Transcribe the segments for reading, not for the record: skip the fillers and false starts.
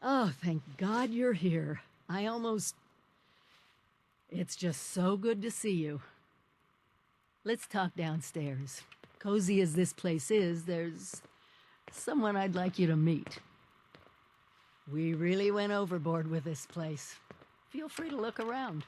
Oh, thank God you're here. It's just so good to see you. Let's talk downstairs. Cozy as this place is, there's someone I'd like you to meet. We really went overboard with this place. Feel free to look around.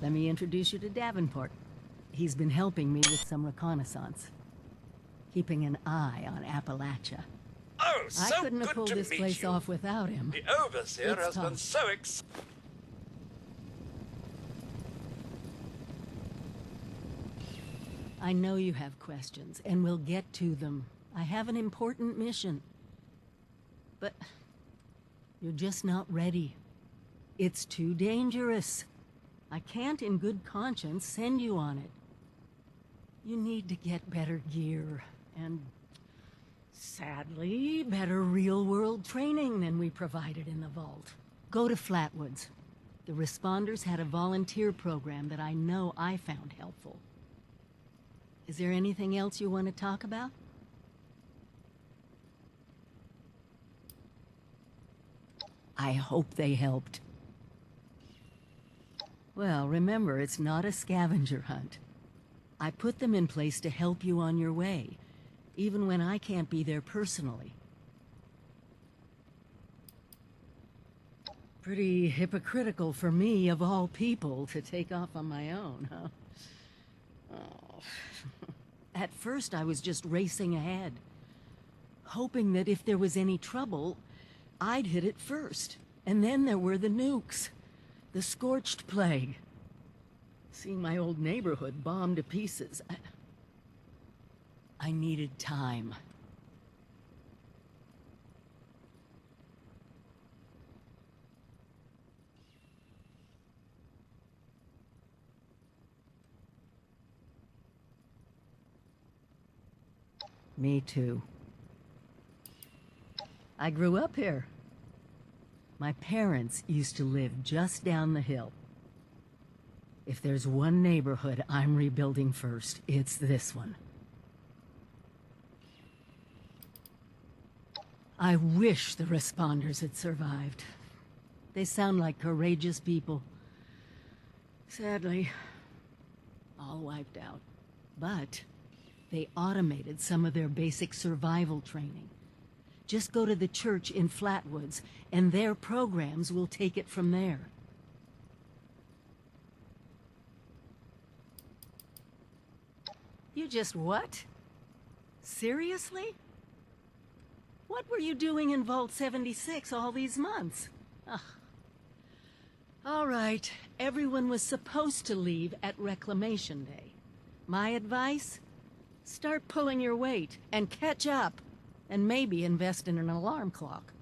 Let me introduce you to Davenport. He's been helping me with some reconnaissance, keeping an eye on Appalachia. Oh, so I couldn't have good pulled to this meet place you. off without him. The overseer It's has been tough. so excited. I know you have questions, and we'll get to them. I have an important mission. But you're just not ready. It's too dangerous. I can't in good conscience send you on it. You need to get better gear, and sadly, better real-world training than we provided in the vault. Go to Flatwoods. The responders had a volunteer program that I know I found helpful. Is there anything else you want to talk about? I hope they helped. Well, remember, it's not a scavenger hunt. I put them in place to help you on your way, even when I can't be there personally. Pretty hypocritical for me, of all people, to take off on my own, huh? Oh. At first, I was just racing ahead, hoping that if there was any trouble, I'd hit it first. And then there were the nukes. The scorched plague. Seeing my old neighborhood bombed to pieces. I needed time. Me too. I grew up here. My parents used to live just down the hill. If there's one neighborhood I'm rebuilding first, it's this one. I wish the responders had survived. They sound like courageous people. Sadly, all wiped out. But they automated some of their basic survival training. Just go to the church in Flatwoods, and their programs will take it from there. You just what? Seriously? What were you doing in Vault 76 all these months? Ugh. All right, everyone was supposed to leave at Reclamation Day. My advice? Start pulling your weight and catch up. And maybe invest in an alarm clock.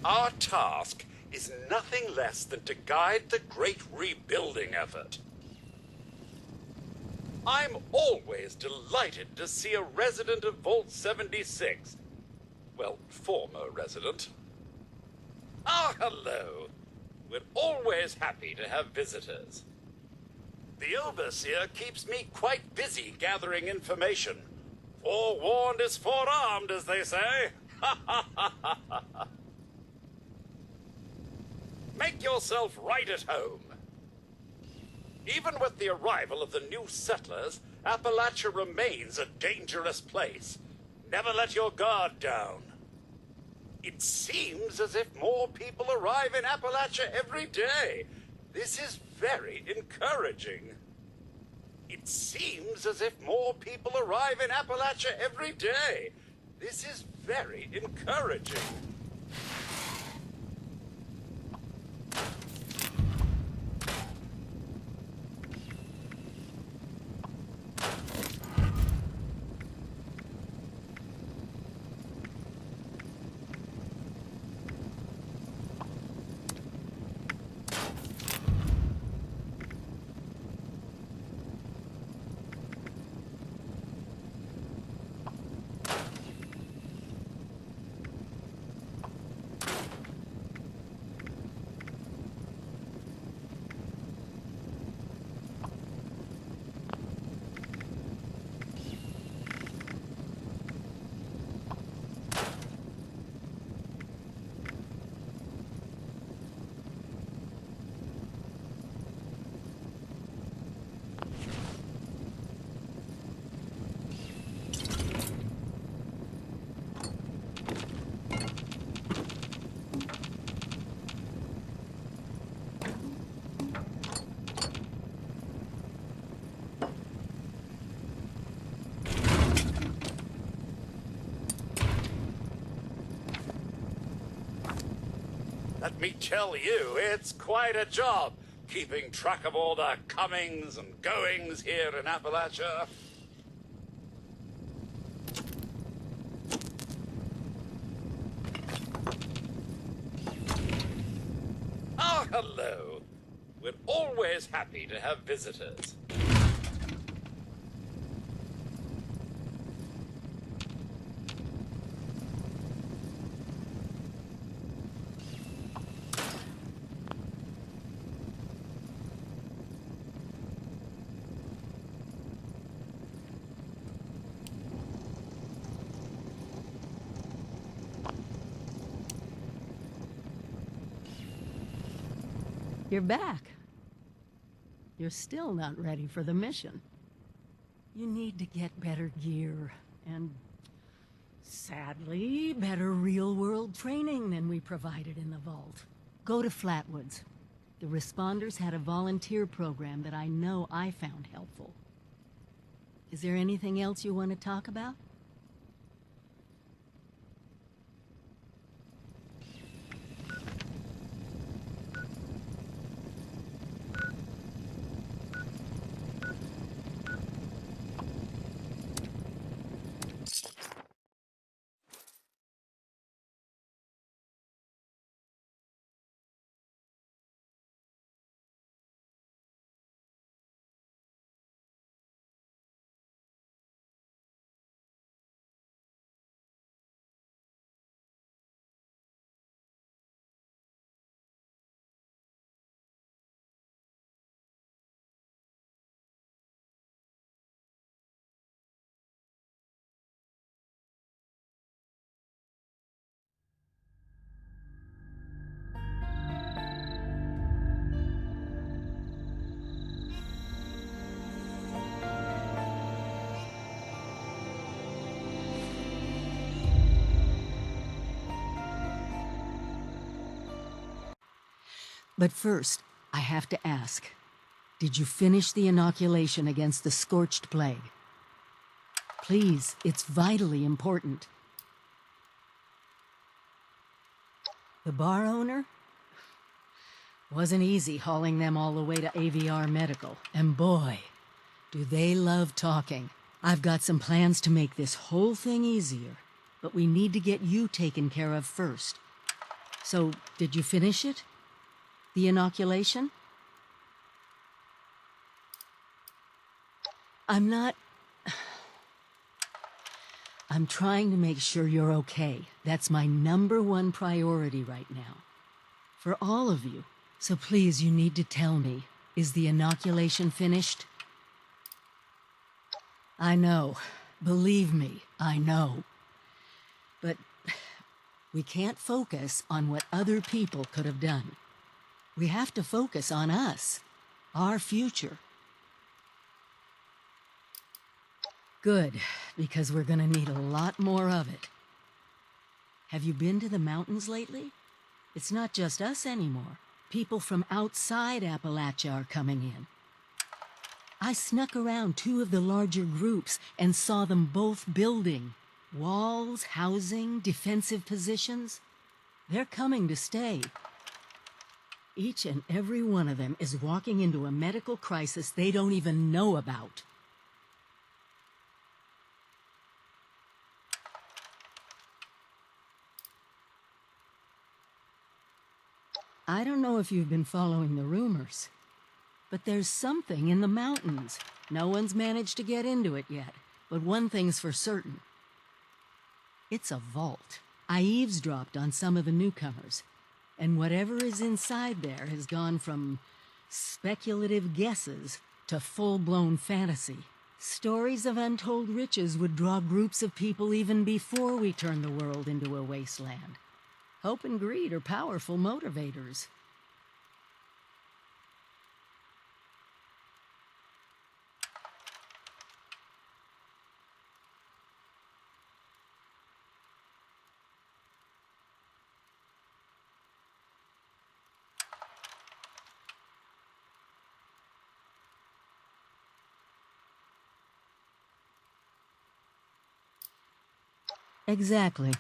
Our task is nothing less than to guide the great rebuilding effort. I'm always delighted to see a resident of Vault 76. Well, former resident. Ah, hello. We're always happy to have visitors. The overseer keeps me quite busy gathering information. Forewarned is forearmed, as they say. Make yourself right at home. Even with the arrival of the new settlers, Appalachia remains a dangerous place. Never let your guard down. It seems as if more people arrive in Appalachia every day. This is very encouraging. It seems as if more people arrive in Appalachia every day. This is very encouraging. Let me tell you, it's quite a job keeping track of all the comings and goings here in Appalachia. Ah, hello. We're always happy to have visitors. You're back. You're still not ready for the mission. You need to get better gear, and sadly, better real-world training than we provided in the vault. Go to Flatwoods. The responders had a volunteer program that I know I found helpful. Is there anything else you want to talk about? But first, I have to ask, did you finish the inoculation against the scorched plague? Please, it's vitally important. The bar owner? Wasn't easy hauling them all the way to AVR Medical, and boy, do they love talking. I've got some plans to make this whole thing easier, but we need to get you taken care of first. So, did you finish it? The inoculation? I'm trying to make sure you're okay. That's my #1 priority right now. For all of you. So please, you need to tell me, is the inoculation finished? I know. Believe me, I know. But we can't focus on what other people could have done. We have to focus on us, our future. Good, because we're gonna need a lot more of it. Have you been to the mountains lately? It's not just us anymore. People from outside Appalachia are coming in. I snuck around 2 of the larger groups and saw them both building. Walls, housing, defensive positions. They're coming to stay. Each and every one of them is walking into a medical crisis they don't even know about. I don't know if you've been following the rumors, but there's something in the mountains. No one's managed to get into it yet, but one thing's for certain. It's a vault. I eavesdropped on some of the newcomers, and whatever is inside there has gone from speculative guesses to full-blown fantasy. Stories of untold riches would draw groups of people even before we turn the world into a wasteland. Hope and greed are powerful motivators. Exactly.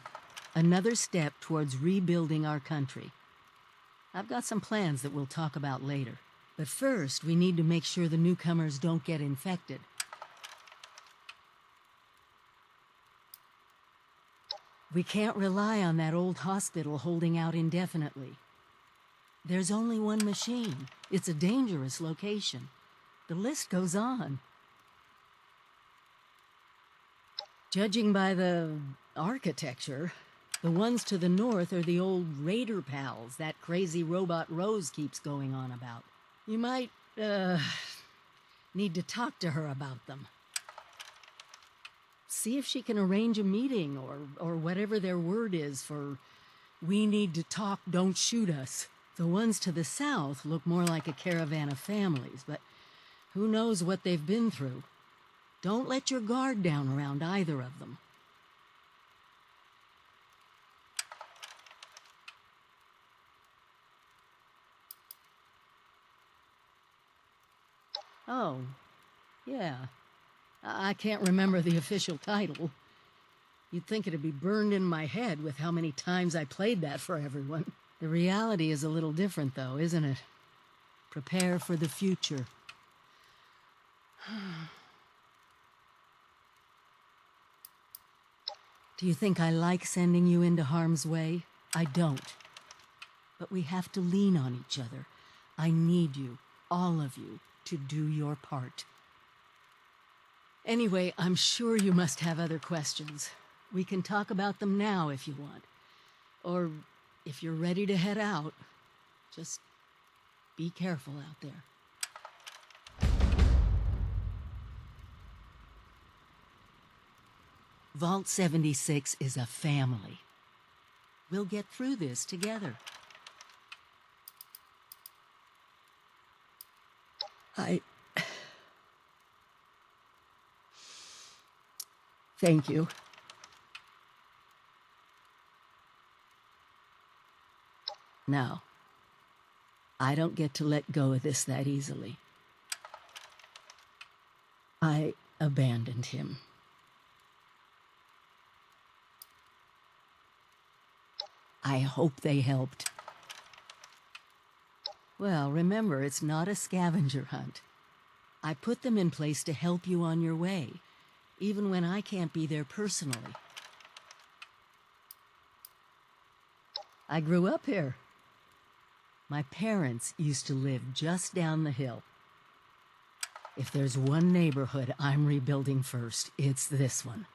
Another step towards rebuilding our country. I've got some plans that we'll talk about later. But first, we need to make sure the newcomers don't get infected. We can't rely on that old hospital holding out indefinitely. There's only one machine. It's a dangerous location. The list goes on. Judging by the architecture, the ones to the north are the old Raider pals that crazy robot Rose keeps going on about. You might, need to talk to her about them. See if she can arrange a meeting or whatever their word is for "we need to talk, don't shoot us." The ones to the south look more like a caravan of families, but who knows what they've been through. Don't let your guard down around either of them. Oh, yeah. I can't remember the official title. You'd think it'd be burned in my head with how many times I played that for everyone. The reality is a little different, though, isn't it? Prepare for the future. Do you think I like sending you into harm's way? I don't. But we have to lean on each other. I need you, all of you, to do your part. Anyway, I'm sure you must have other questions. We can talk about them now if you want. Or if you're ready to head out, just be careful out there. Vault 76 is a family. We'll get through this together. Thank you. Now, I don't get to let go of this that easily. I abandoned him. I hope they helped. Well, remember, it's not a scavenger hunt. I put them in place to help you on your way, even when I can't be there personally. I grew up here. My parents used to live just down the hill. If there's one neighborhood I'm rebuilding first, it's this one.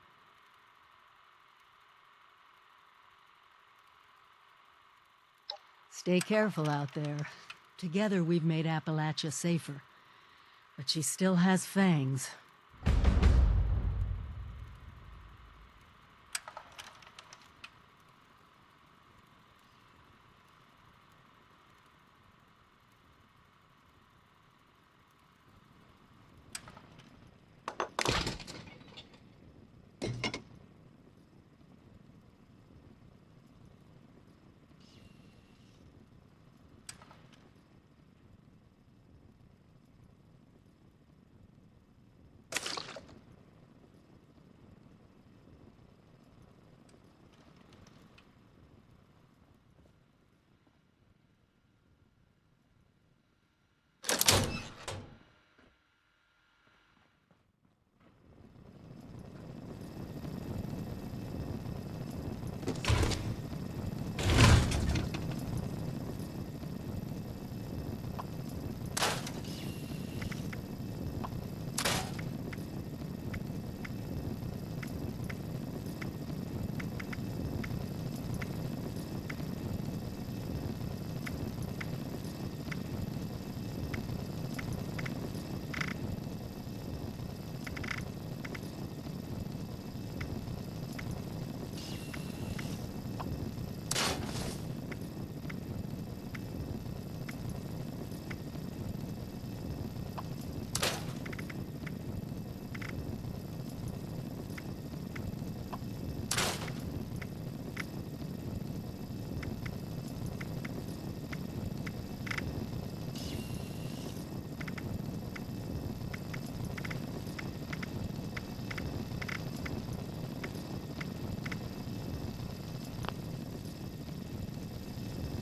Stay careful out there. Together we've made Appalachia safer. But she still has fangs.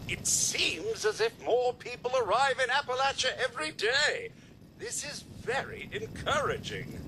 It seems as if more people arrive in Appalachia every day. This is very encouraging.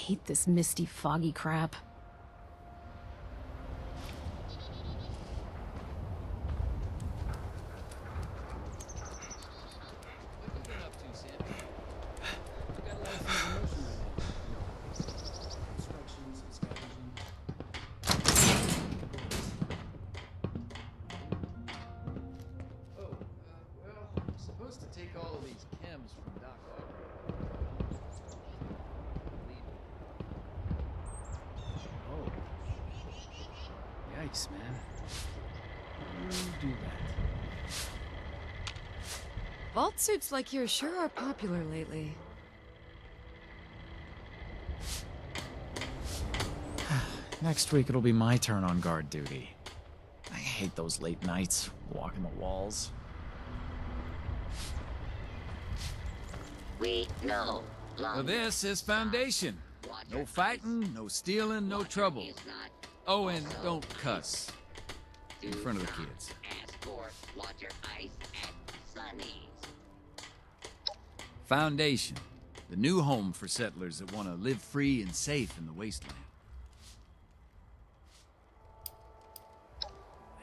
hate this misty, foggy crap. Supposed to take all of these chems from Doc Oh. Yikes, man. Who do that? Vault suits like yours sure are popular lately. Next week it'll be my turn on guard duty. I hate those late nights, walking the walls. We know. Well, this is Foundation. No fighting, no stealing, no trouble. Oh, and don't cuss in front of the kids. Ask for water, ice, and sunnies. Foundation, the new home for settlers that want to live free and safe in the wasteland.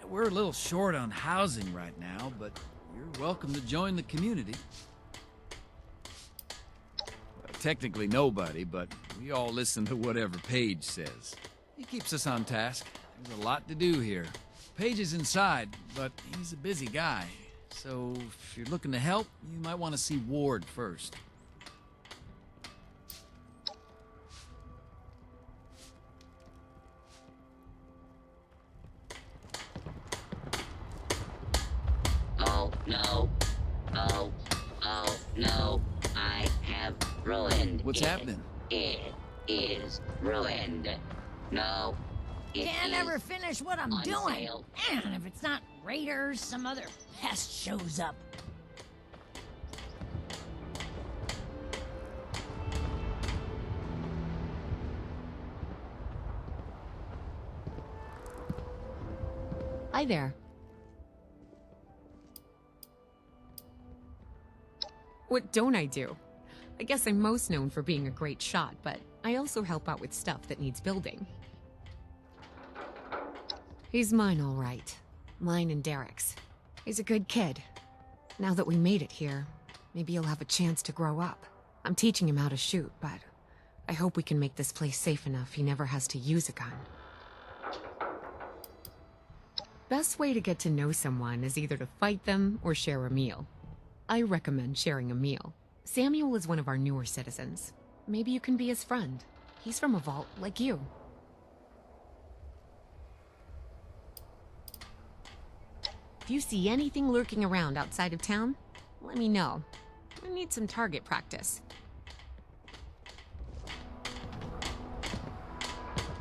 We're a little short on housing right now, but you're welcome to join the community. Technically nobody, but we all listen to whatever Paige says. He keeps us on task. There's a lot to do here. Paige is inside, but he's a busy guy. So if you're looking to help, you might want to see Ward first. Oh no. Oh no. I have ruined What's it. happening? It is ruined. No. It Can't is ever finish what I'm on doing. sale. And if it's not raiders, some other pest shows up. Hi there. What don't I do? I guess I'm most known for being a great shot, but I also help out with stuff that needs building. He's mine, all right. Mine and Derek's. He's a good kid. Now that we made it here, maybe he'll have a chance to grow up. I'm teaching him how to shoot, but I hope we can make this place safe enough he never has to use a gun. Best way to get to know someone is either to fight them or share a meal. I recommend sharing a meal. Samuel is one of our newer citizens. Maybe you can be his friend. He's from a vault like you. If you see anything lurking around outside of town, let me know. I need some target practice.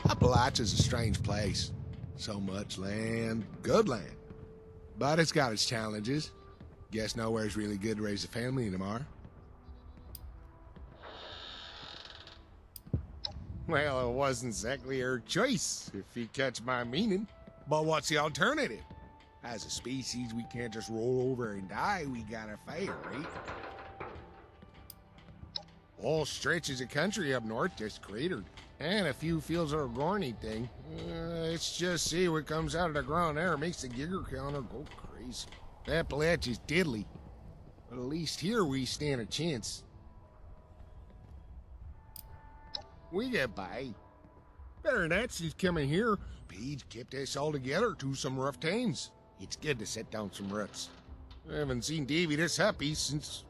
Appalachia's a strange place. So much land, good land. But it's got its challenges. Guess nowhere's really good to raise a family anymore. Well, it wasn't exactly her choice, if you catch my meaning. But what's the alternative? As a species, we can't just roll over and die. We gotta fight, right? Whole stretches of country up north just cratered. And a few fields of corn anything. Let's just see what comes out of the ground there. Makes the Geiger counter go crazy. Appalachia's diddly. But at least here we stand a chance. We get by. Better than that, she's coming here. Paige kept us all together through some rough times. It's good to set down some roots. I haven't seen Davy this happy since...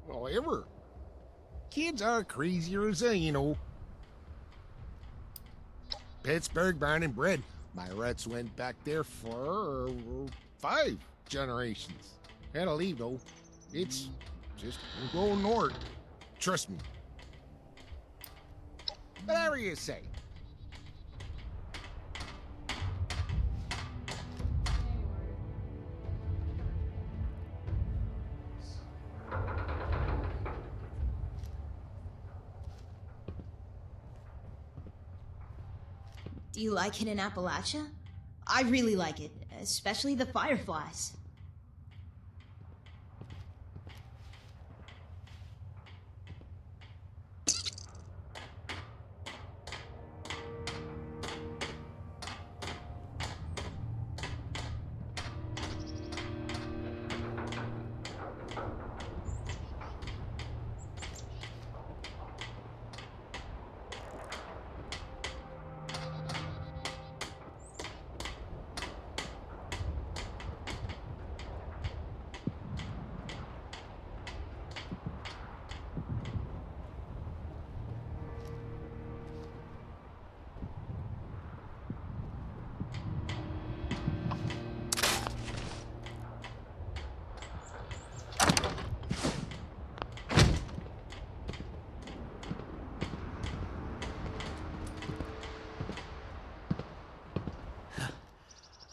well, ever. Kids are crazier as you know. Pittsburgh, born and bred. My roots went back there for 5 generations. Had to leave though. It's just going north. Trust me. Whatever you say. Do you like it in Appalachia? I really like it, especially the fireflies.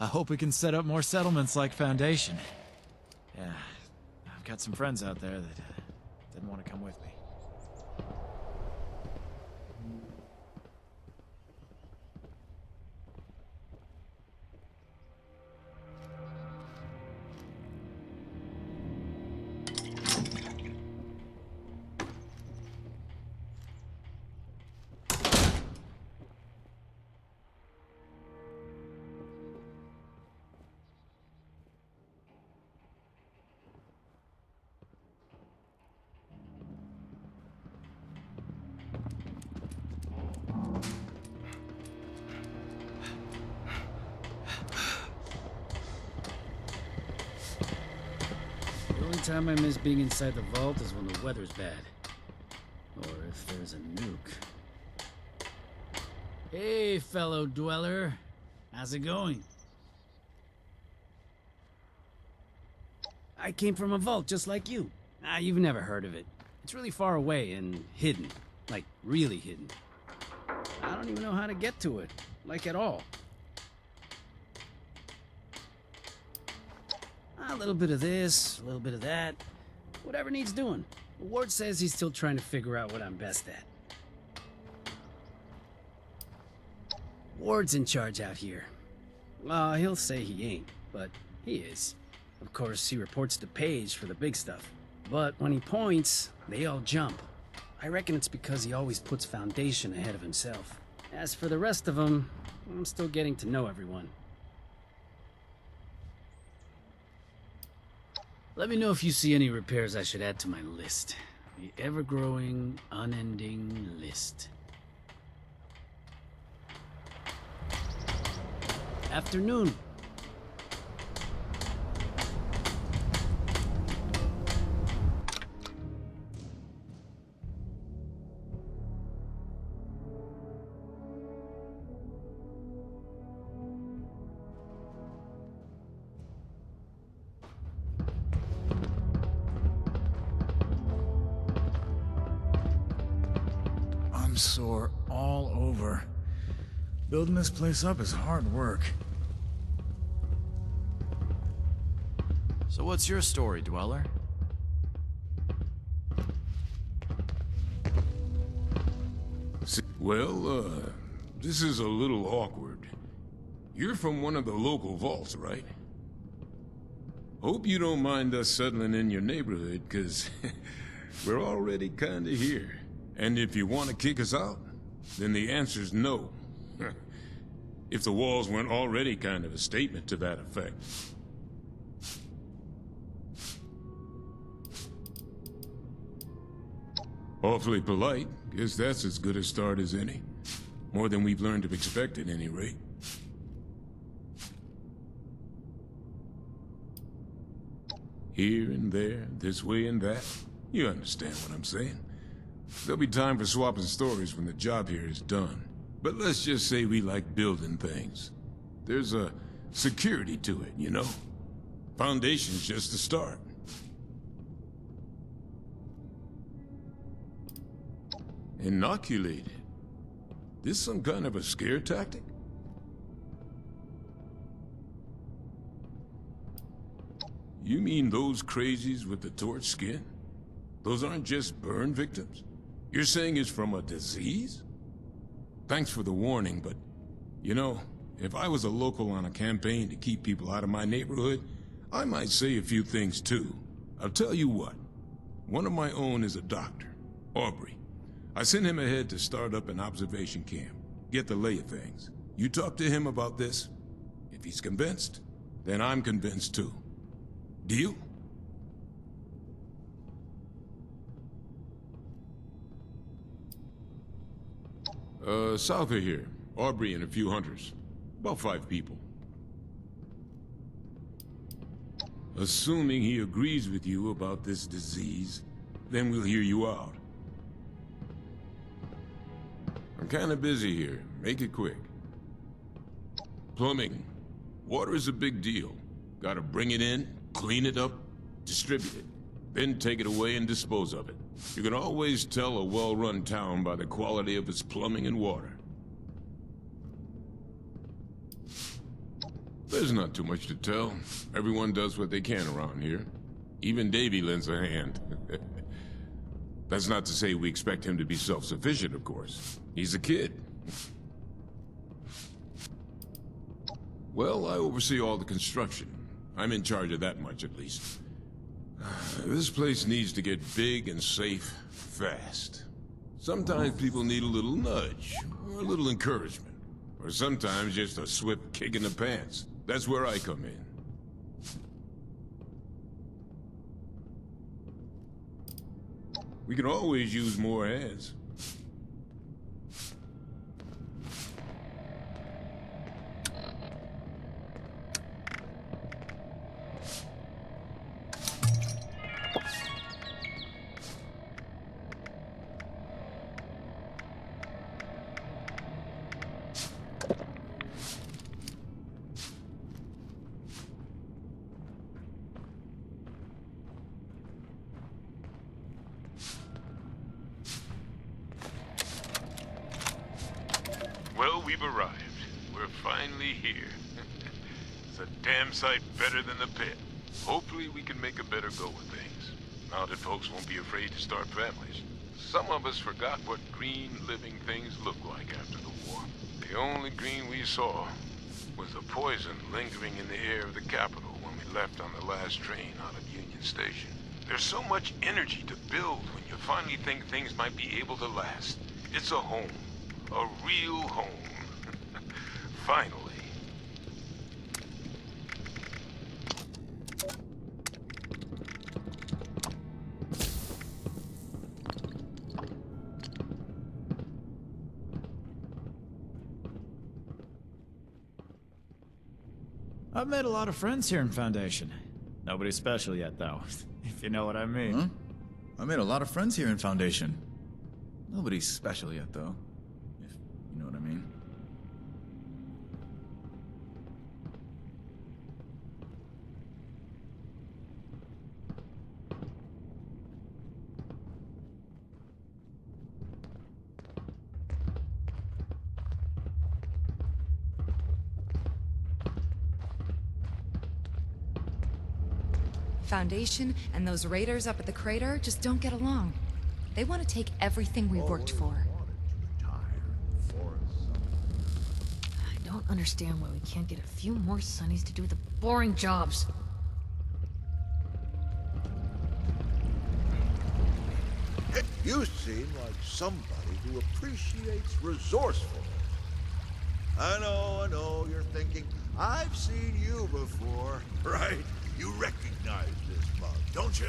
I hope we can set up more settlements like Foundation. Yeah, I've got some friends out there that didn't want to come with me. The only time I miss being inside the vault is when the weather's bad. Or if there's a nuke. Hey, fellow dweller. How's it going? I came from a vault just like you. You've never heard of it. It's really far away and hidden. Like, really hidden. I don't even know how to get to it. Like, at all. A little bit of this, a little bit of that. Whatever needs doing. Ward says he's still trying to figure out what I'm best at. Ward's in charge out here. He'll say he ain't, but he is. Of course, he reports to Paige for the big stuff. But when he points, they all jump. I reckon it's because he always puts Foundation ahead of himself. As for the rest of them, I'm still getting to know everyone. Let me know if you see any repairs I should add to my list. The ever-growing, unending list. Afternoon. I'm sore all over. Building this place up is hard work. So what's your story, Dweller? Well, this is a little awkward. You're from one of the local vaults, right? Hope you don't mind us settling in your neighborhood, 'cause we're already kinda here. And if you want to kick us out, then the answer's no. If the walls weren't already kind of a statement to that effect. Awfully polite. Guess that's as good a start as any. More than we've learned to expect at any rate. Here and there, this way and that. You understand what I'm saying. There'll be time for swapping stories when the job here is done. But let's just say we like building things. There's a security to it, you know? Foundation's just the start. Inoculated? This some kind of a scare tactic? You mean those crazies with the torch skin? Those aren't just burn victims? You're saying it's from a disease? Thanks for the warning, but, you know, if I was a local on a campaign to keep people out of my neighborhood, I might say a few things too. I'll tell you what, one of my own is a doctor, Aubrey. I sent him ahead to start up an observation camp, get the lay of things. You talk to him about this. If he's convinced, then I'm convinced too. Deal? South of here. Aubrey and a few hunters. About 5 people. Assuming he agrees with you about this disease, then we'll hear you out. I'm kinda busy here. Make it quick. Plumbing. Water is a big deal. Gotta bring it in, clean it up, distribute it. Then take it away and dispose of it. You can always tell a well-run town by the quality of its plumbing and water. There's not too much to tell. Everyone does what they can around here. Even Davy lends a hand. That's not to say we expect him to be self-sufficient, of course. He's a kid. Well, I oversee all the construction. I'm in charge of that much, at least. This place needs to get big and safe fast. Sometimes people need a little nudge, or a little encouragement, or sometimes just a swift kick in the pants. That's where I come in. We can always use more hands. Well, we've arrived. We're finally here. It's a damn sight better than the pit. Hopefully we can make a better go of things. Mounted folks won't be afraid to start families. Some of us forgot what green living things look like after the war. The only green we saw was the poison lingering in the air of the capital when we left on the last train out of Union Station. There's so much energy to build when you finally think things might be able to last. It's a home. A real home. Finally. I've made a lot of friends here in Foundation. Nobody special yet, though, if you know what I mean. Huh? I made a lot of friends here in Foundation. Nobody's special yet, though. If you know what I mean. Foundation and those raiders up at the crater just don't get along. They want to take everything we worked for. I don't understand why we can't get a few more Sonnies to do the boring jobs. You seem like somebody who appreciates resourcefulness. I know, you're thinking, I've seen you before, right? You recognize this mug, don't you?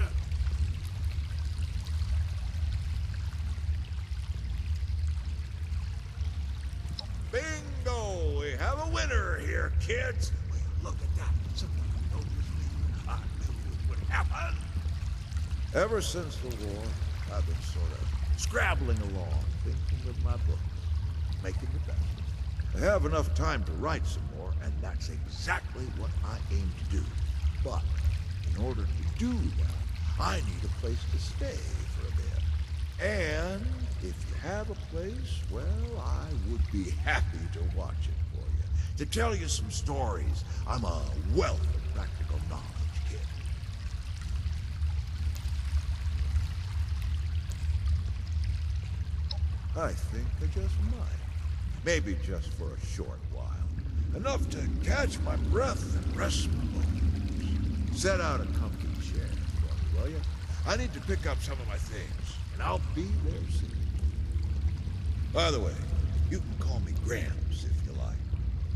Bingo! We have a winner here, kids! Wait, look at that. Somebody noticed me. I knew it would happen. Ever since the war, I've been sort of scrabbling along, thinking of my books, making the best. I have enough time to write some more, and that's exactly what I aim to do. But in order to do that, I need a place to stay for a bit. And if you have a place, well, I would be happy to watch it for you. To tell you some stories. I'm a wealth of practical knowledge, kid. I think I just might. Maybe just for a short while. Enough to catch my breath and rest my bones. Set out a comfy chair for me, will you? I need to pick up some of my things, and I'll be there soon. By the way, you can call me Gramps if you like.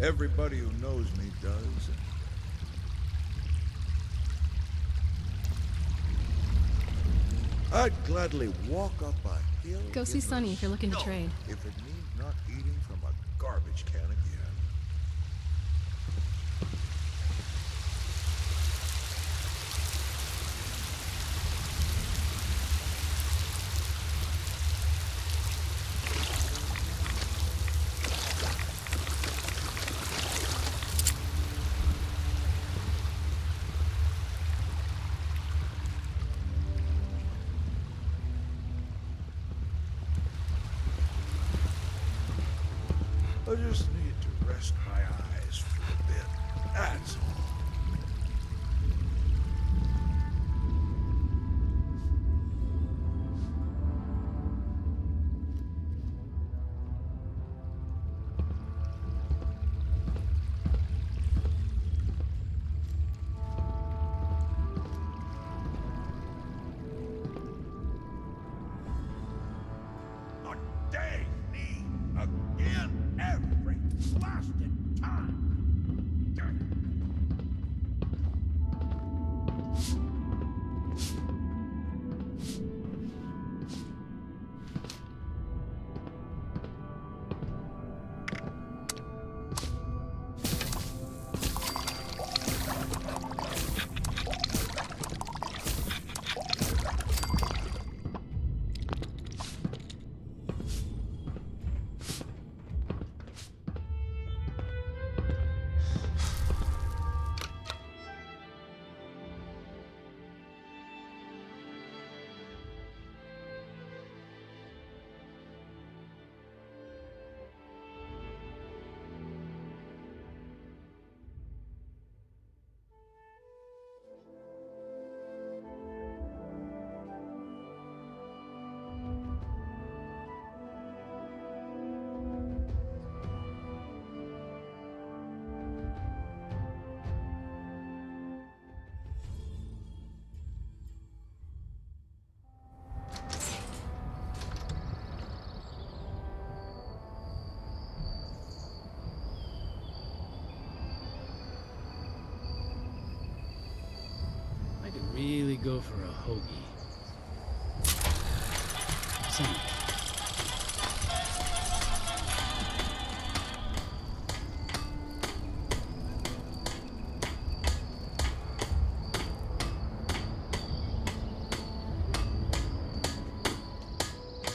Everybody who knows me does. I'd gladly walk up a hill. Go see Sonny if you're looking to trade. If it means not eating from a garbage can again. I just need to rest my eyes for a bit. That's go for a hoagie. Same.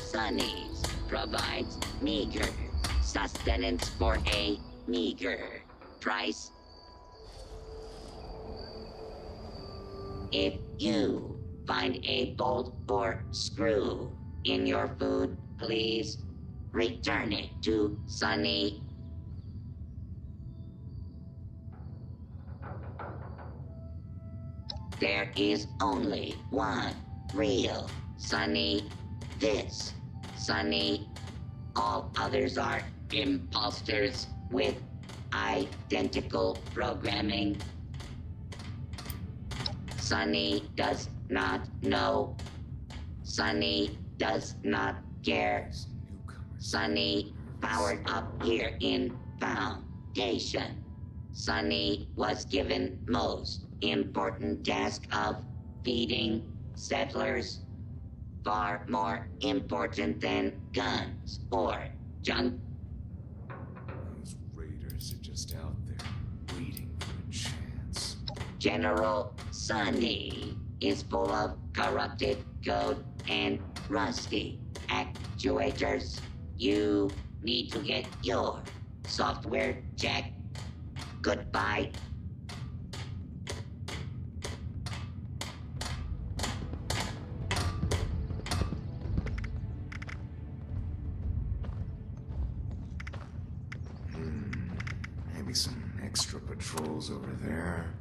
Sonny's provides meager sustenance for a meager price. If you find a bolt or screw in your food, please return it to Sonny. There is only one real Sonny. This Sonny. All others are imposters with identical programming. Sonny does not know. Sonny does not care. Sonny powered up here in Foundation. Sonny was given most important task of feeding settlers. Far more important than guns or junk. Those raiders are just out there waiting for a chance. General Sonny is full of corrupted code and rusty actuators. You need to get your software checked. Goodbye. Maybe some extra patrols over there.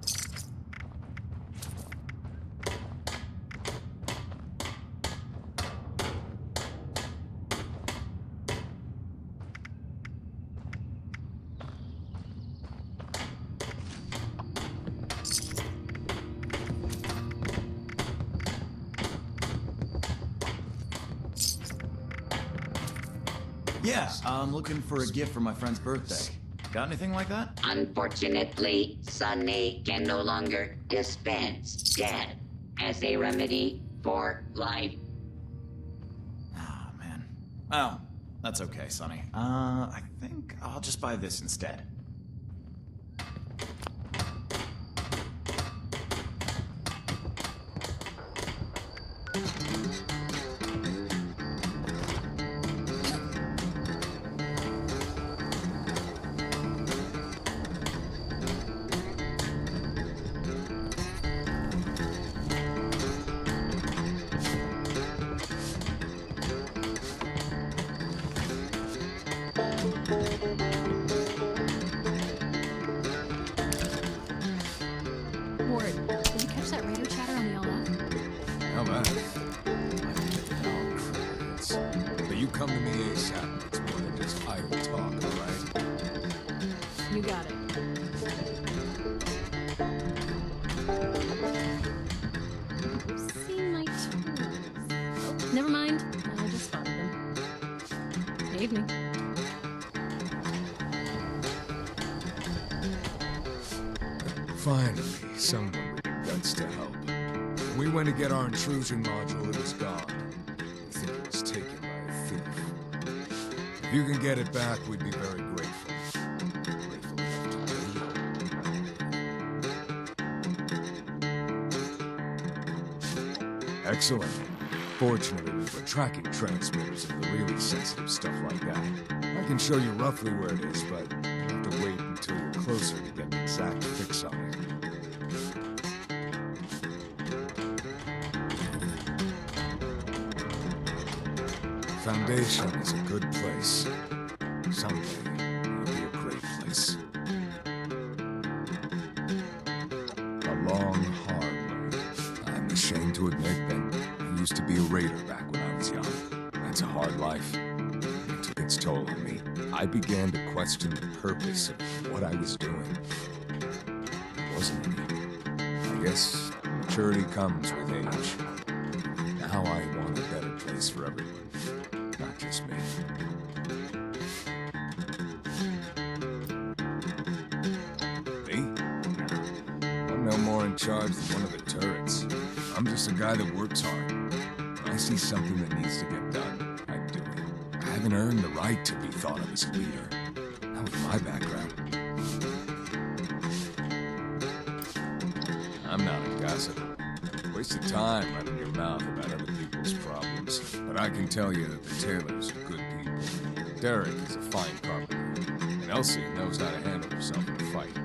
Yeah, I'm looking for a gift for my friend's birthday. Got anything like that? Unfortunately, Sonny can no longer dispense death as a remedy for life. Oh, man. Oh, that's okay, Sonny. I think I'll just buy this instead. Ward, did you catch that raider chatter on the LF? How about it? But you come to me ASAP. It's more than just idle talk, alright? You got it. You've seen my tools. Oh, never mind. I just found them. Evening. Finally, someone with the guts to help. When we went to get our intrusion module, it was gone. I think it was taken by a thief. If you can get it back, we'd be very grateful. Grateful enough to pay you. Excellent. Fortunately, we were tracking transmitters of the really sensitive stuff like that. I can show you roughly where it is, but you'll have to wait until you're closer to get an exact fix on it. Foundation is a good place. Someday, it'll be a great place. A long, hard way. I'm ashamed to admit that I used to be a raider back when I was young. That's a hard life. It took its toll on me. I began to question the purpose of what I was doing. There wasn't any. I guess maturity comes with age. Now I want a better place for everyone. Not just me. Me? I'm no more in charge charge than one of the turrets. I'm just a guy that works hard. When I see something that needs to get done, I do it. I haven't earned the right to be thought of as a leader. That was my background. I'm not a gossip. Waste of time running your mouth about other people's problems. But I can tell you that the Taylors are good people. Derek is a fine carpenter. And Elsie knows how to handle herself in a fight.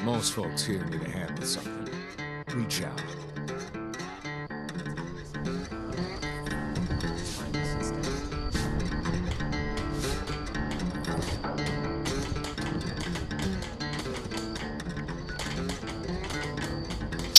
Most folks here need a hand with something. Reach out.